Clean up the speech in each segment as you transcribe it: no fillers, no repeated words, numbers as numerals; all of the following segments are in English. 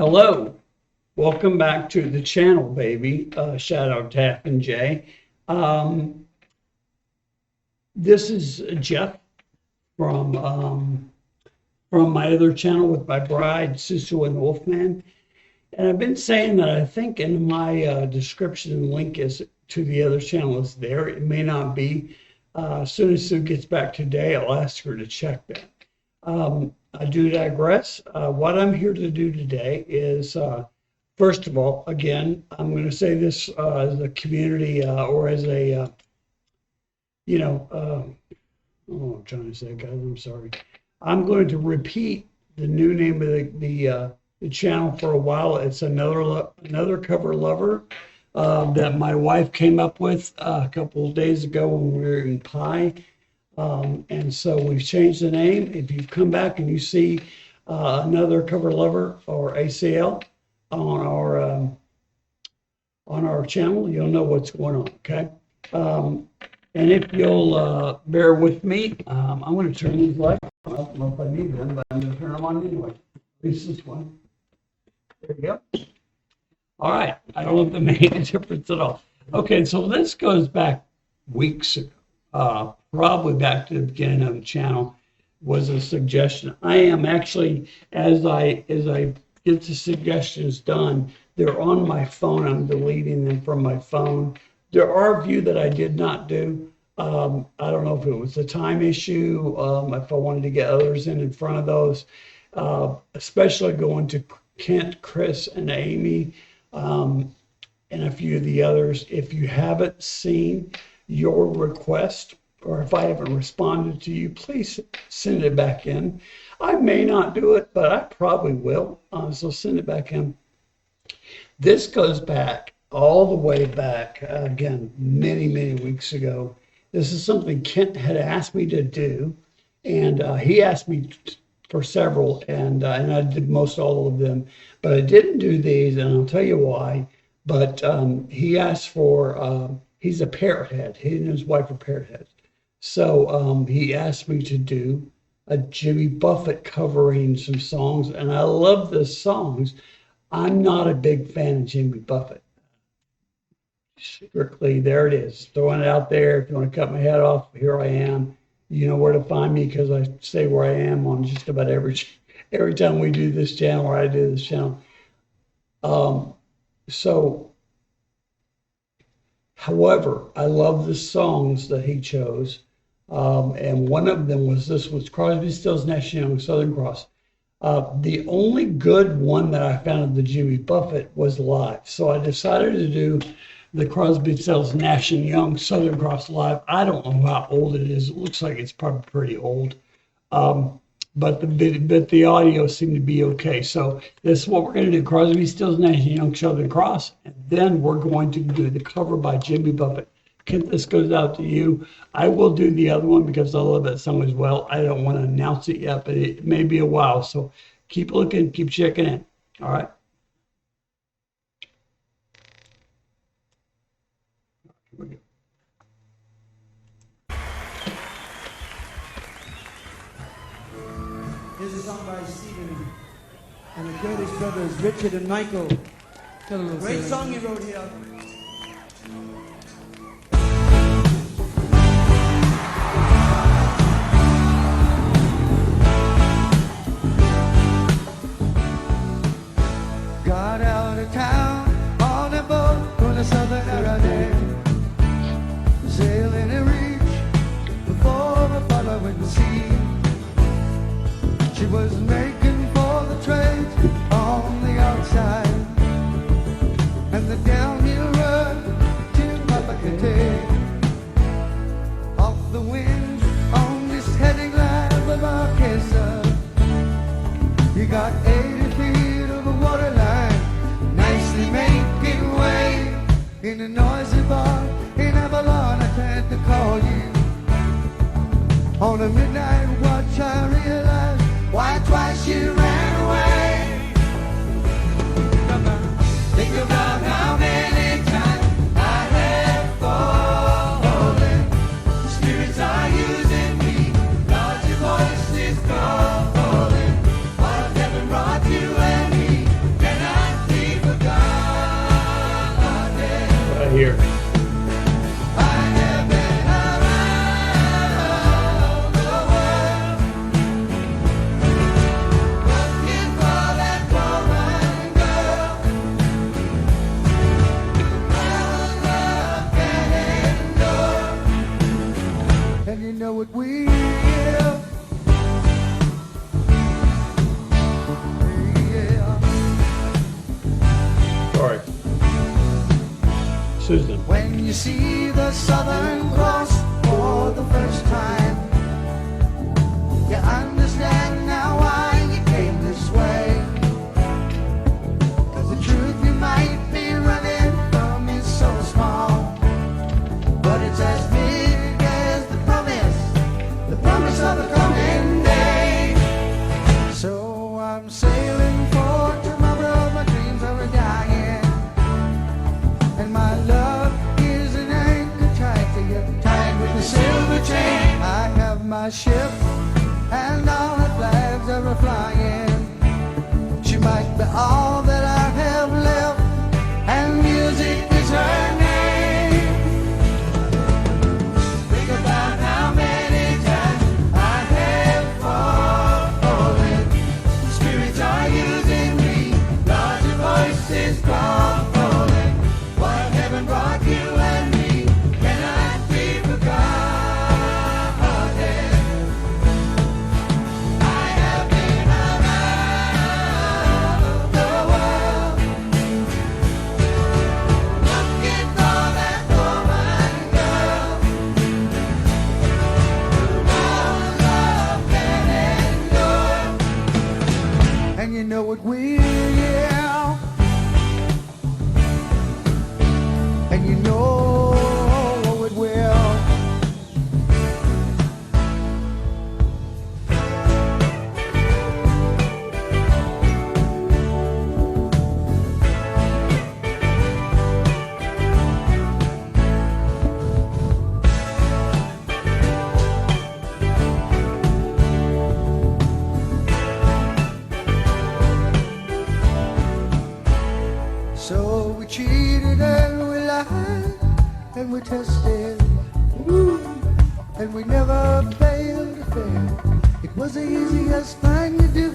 Hello, welcome back to the channel, baby. Shout out to F and J. This is Jeff from my other channel with my bride, Susu and Wolfman. And I've been saying that I think in my description link is to the other channel is there. It may not be. As soon as Sue gets back today, I'll ask her to check that. I do digress. What I'm here to do today is, first of all, again, I'm going to say this as a community or as a, I'm trying to say, guys, I'm sorry. I'm going to repeat the new name of the channel for a while. It's another cover lover that my wife came up with a couple of days ago when we were in Pi. And so we've changed the name. If you've come back and you see another cover lover or ACL on our channel, you'll know what's going on. Okay. And if you'll bear with me, I'm going to turn these lights on. I don't know if I need them, but I'm going to turn them on anyway. At least this one. There you go. All right. I don't know if that made a difference at all. Okay. So this goes back weeks ago. Probably back to the beginning of the channel was a suggestion. I am actually, as I get the suggestions done, they're on my phone. I'm deleting them from my phone. There are a few that I did not do. I don't know if it was a time issue, if I wanted to get others in front of those, especially going to Kent, Chris, and Amy, and a few of the others. If you haven't seen your request, or if I haven't responded to you, please send it back in. I may not do it, but I probably will. So send it back in. This goes back all the way back, again, many, many weeks ago. This is something Kent had asked me to do, and he asked me for several, and I did most all of them, but I didn't do these, and I'll tell you why. But he asked for, he's a parrot head. He and his wife are parrot heads. So he asked me to do a Jimmy Buffett covering some songs, and I love the songs. I'm not a big fan of Jimmy Buffett. Strictly, there it is. Throwing it out there. If you want to cut my head off, here I am. You know where to find me because I say where I am on just about every time we do this channel or I do this channel. However, I love the songs that he chose. And one of them was Crosby, Stills, Nash & Young, Southern Cross. The only good one that I found of the Jimmy Buffett was live. So I decided to do the Crosby, Stills, Nash & Young, Southern Cross live. I don't know how old it is. It looks like it's probably pretty old. But the audio seemed to be okay. So this is what we're going to do. Crosby, Stills, Nash & Young, Southern Cross. And then we're going to do the cover by Jimmy Buffett. Kent, this goes out to you. I will do the other one because I love that song as well. I don't want to announce it yet, but it may be a while. So keep looking, keep checking in. All right. Here we go. Here's a song by Stephen and the Curtis brothers, Richard and Michael. Great song you wrote here. Got out of town on a boat from the southern Caribbean, sailing a reach before the following sea. She was making for the trade on the outside, and the downhill road to Papakete. Off the wind on this heading line with Marquesa, you got 80 feet of a water line, nicely making way in a noisy bar in Avalon. I tried to call you on a midnight watch. I realized why twice you ran away. Think about how many times I have fallen. The spirits are using me. Lord, your voice is calling. All of heaven brought you and me. Then Susan. When you see the Southern Cross for the first time, you understand now why you came this way. 'Cause the truth you might be running from is so small, but it's as big as the promise of the coming day. So I'm sailing for tomorrow, my dreams are dying, and my love is an anchor tied to you, tied with a silver chain. I have my ship, and all her flags are flying. She might be all that I have left, and music is her name. Think about how many times I have fallen. Spirits are using me, larger voices calling. What heaven brought you and me cannot be forgotten. I have been around the world, looking for that woman girl who knows love can endure. And you know it will, yeah. And you know it will. So we cheated and we lied and we tested, ooh, and we never failed to fail. It was the easiest thing to do.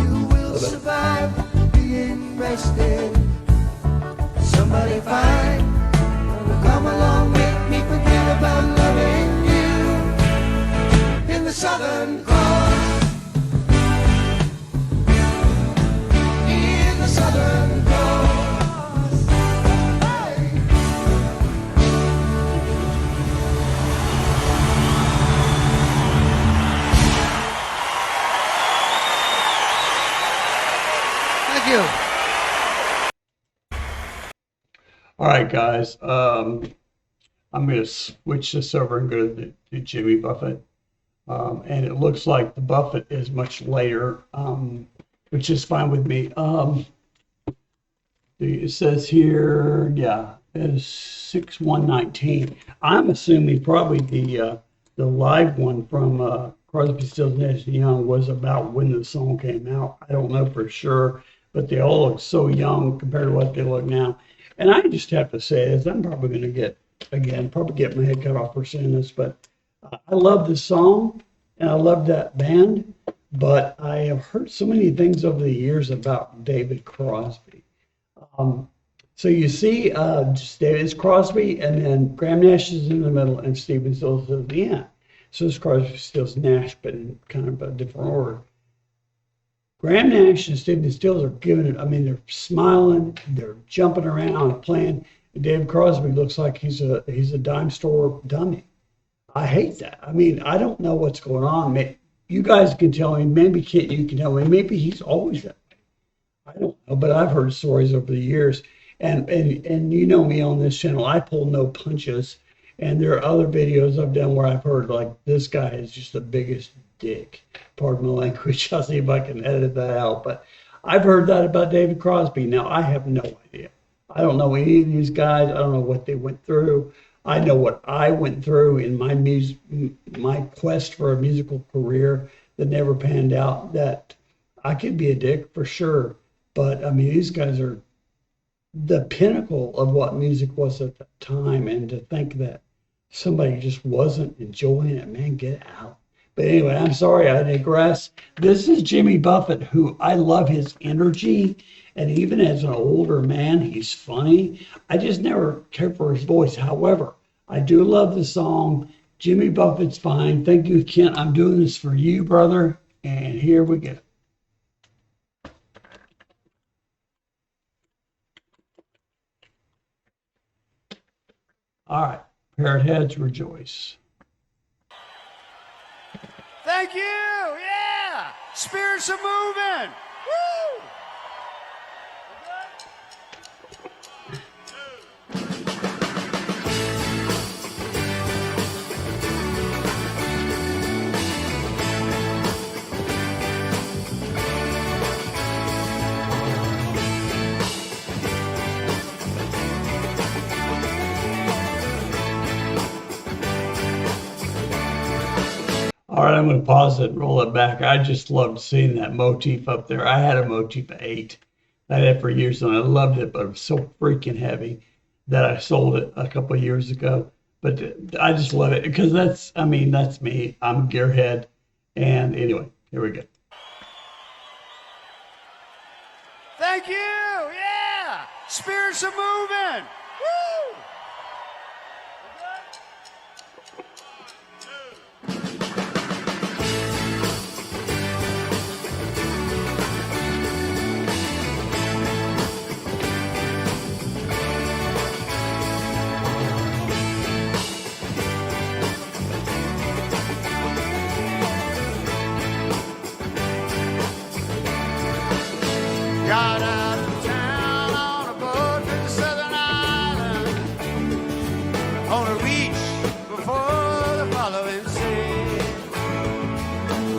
You will survive being rested. Somebody fine will come along, make me forget about loving you. In the Southern Cross, in the Southern Cross. Hey. Thank you. All right, guys. I'm going to switch this over and go to Jimmy Buffett. And it looks like the Buffett is much later, which is fine with me. It says here, yeah, it's 6/1/19. I'm assuming probably the live one from Crosby, Stills, Nash and Young was about when the song came out. I don't know for sure, but they all look so young compared to what they look now. And I just have to say this, I'm probably going to probably get my head cut off for saying this, but I love this song and I love that band, but I have heard so many things over the years about David Crosby. So you see, just David Crosby, and then Graham Nash is in the middle, and Stephen Stills is at the end. So it's Crosby, Stills, Nash, but in kind of a different order. Graham Nash and Stephen Stills are giving it. I mean, they're smiling, they're jumping around, playing. David Crosby looks like he's a dime store dummy. I hate that. I mean, I don't know what's going on. You guys can tell me. Maybe Kit, you can tell me. Maybe he's always that way. I don't know, but I've heard stories over the years. And you know me on this channel, I pull no punches. And there are other videos I've done where I've heard like this guy is just the biggest dick. Pardon my language. I'll see if I can edit that out. But I've heard that about David Crosby. Now I have no idea. I don't know any of these guys. I don't know what they went through. I know what I went through in my quest for a musical career that never panned out. That I could be a dick for sure. But I mean, these guys are the pinnacle of what music was at the time, and to think that somebody just wasn't enjoying it, man, get out. But anyway, I'm sorry, I digress. This is Jimmy Buffett, who I love his energy, and even as an older man, he's funny. I just never cared for his voice. However, I do love the song. Jimmy Buffett's fine. Thank you, Kent. I'm doing this for you, brother. And here we go. All right, parrot heads rejoice. Thank you. Yeah. Spirits are moving. Woo. All right, I'm going to pause it and roll it back. I just loved seeing that motif up there. I had a motif 8. I had it for years and I loved it, but it was so freaking heavy that I sold it a couple of years ago. But I just love it because that's me. I'm a gearhead. And anyway, here we go. Thank you. Yeah. Spirits are moving. Woo. Got out of town on a boat to the southern island, on a reach before the following sea.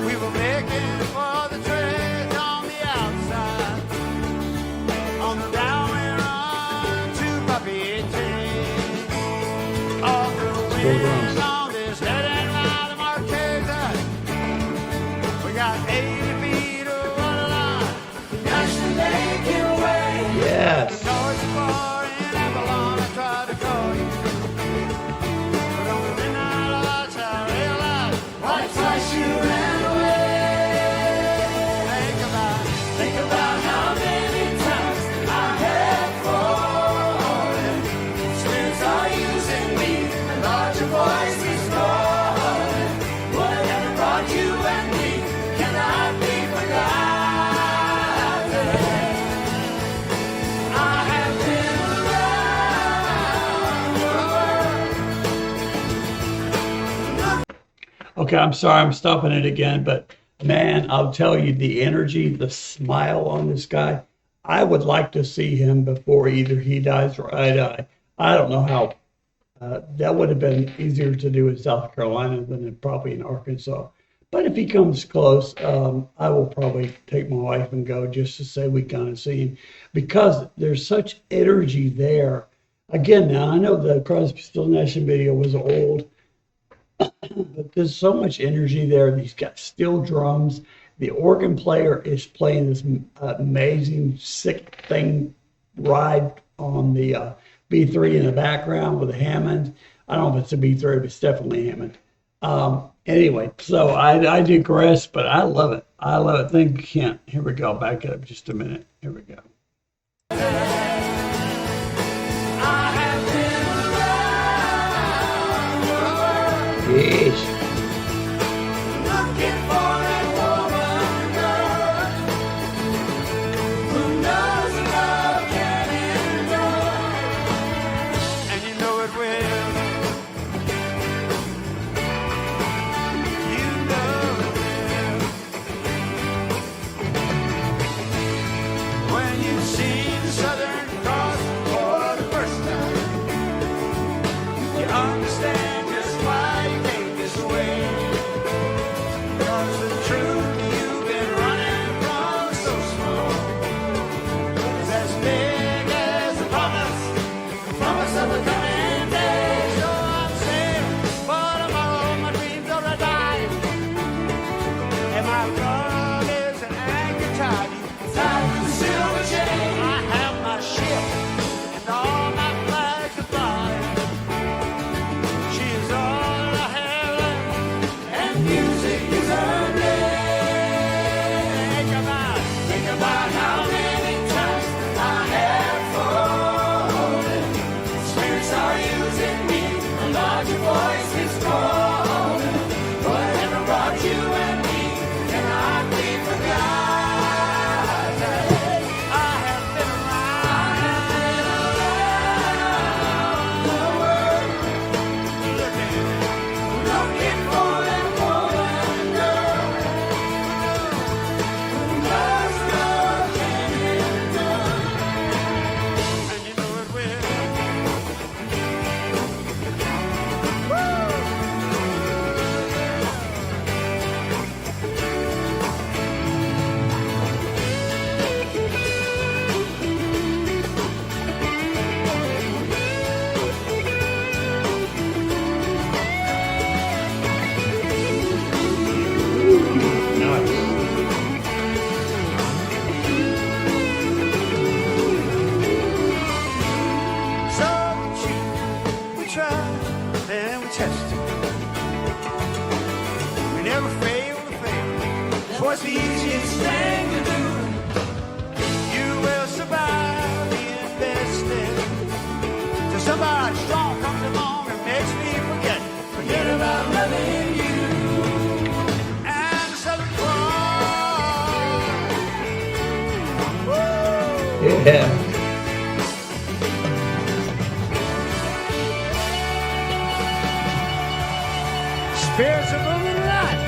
We were making for the trade on the outside, on the downwind run to Buffett. Off the wind on this heading right of Marquesa. We got 80 feet of water line. Yes. Okay, I'm sorry, I'm stopping it again, but man, I'll tell you the energy, the smile on this guy. I would like to see him before either he dies or I die. I don't know how. That would have been easier to do in South Carolina than probably in Arkansas. But if he comes close, I will probably take my wife and go just to say we kind of see him because there's such energy there. Again, now I know the Crosby, Stills, Nash video was old, but there's so much energy there. He's got steel drums. The organ player is playing this amazing, sick thing ride on the B3 in the background with a Hammond. I don't know if it's a B3, but it's definitely a Hammond. Anyway, so I digress, but I love it. I love it. Thank you, Kent. Here we go. Back it up just a minute. Here we go. Yes. Looking for that woman, girl, who knows love can endure, and you know it will. You know it will. When you see the Southern Cross for the first time, you understand just why you came this way. Yeah. Spirits are moving tonight.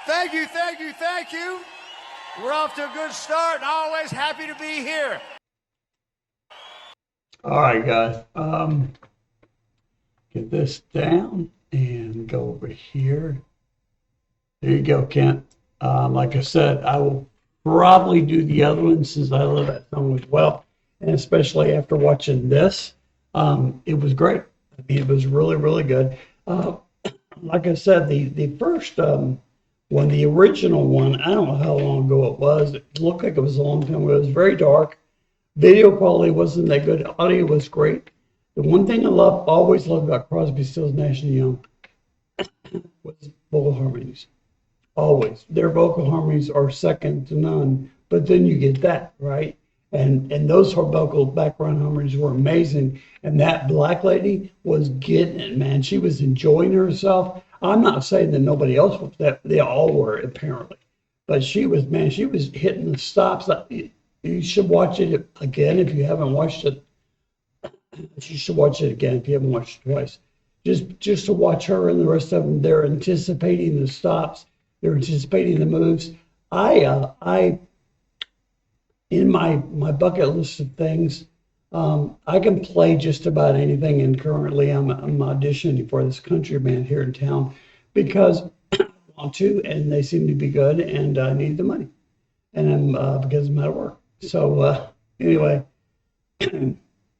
Thank you, thank you, thank you. We're off to a good start and always happy to be here. All right, guys. Get this down and go over here. There you go, Kent. Like I said, I will probably do the other one since I love that song as well. And especially after watching this, it was great. I mean, it was really, really good. Like I said, the first one, the original one, I don't know how long ago it was. It looked like it was a long time ago. It was very dark. Video quality wasn't that good. Audio was great. The one thing I always loved about Crosby, Stills, Nash and Young was vocal harmonies. Always. Their vocal harmonies are second to none. But then you get that, right? And those vocal background harmonies were amazing. And that black lady was getting it, man. She was enjoying herself. I'm not saying that nobody else was, that they all were apparently. But she was, man, she was hitting the stops. You should watch it again if you haven't watched it. You should watch it again if you haven't watched it twice. Just to watch her and the rest of them. They're anticipating the stops. They're anticipating the moves. I in my bucket list of things, I can play just about anything. And currently, I'm auditioning for this country band here in town because I want to, and they seem to be good, and I need the money, and I'm because I'm out of work. So anyway,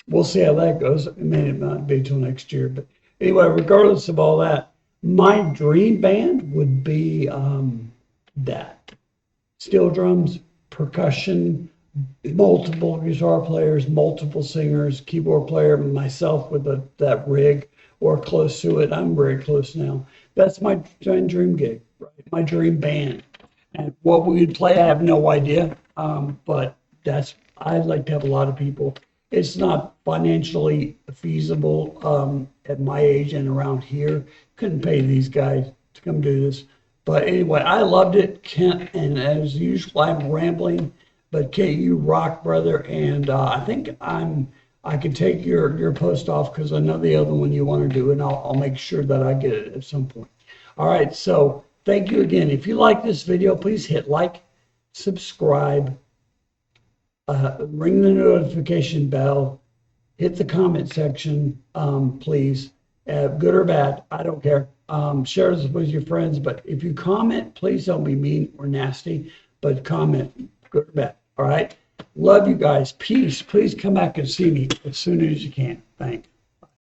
we'll see how that goes. It may not be till next year, but anyway, regardless of all that, my dream band would be that steel drums, percussion, multiple guitar players, multiple singers, keyboard player, myself with that rig or close to it. I'm very close now. That's my dream gig, right? My dream band. And what we would play, I have no idea. But I'd like to have a lot of people. It's not financially feasible at my age and around here. Couldn't pay these guys to come do this. But anyway, I loved it, Kent, and as usual, I'm rambling. But Kent, you rock, brother, and I think I can take your post off because I know the other one you want to do, and I'll make sure that I get it at some point. All right, so thank you again. If you like this video, please hit like, subscribe, ring the notification bell, hit the comment section, please. Good or bad, I don't care. Share this with your friends, but if you comment, please don't be mean or nasty, but comment, good or bad. All right. Love you guys. Peace. Please come back and see me as soon as you can. Thanks.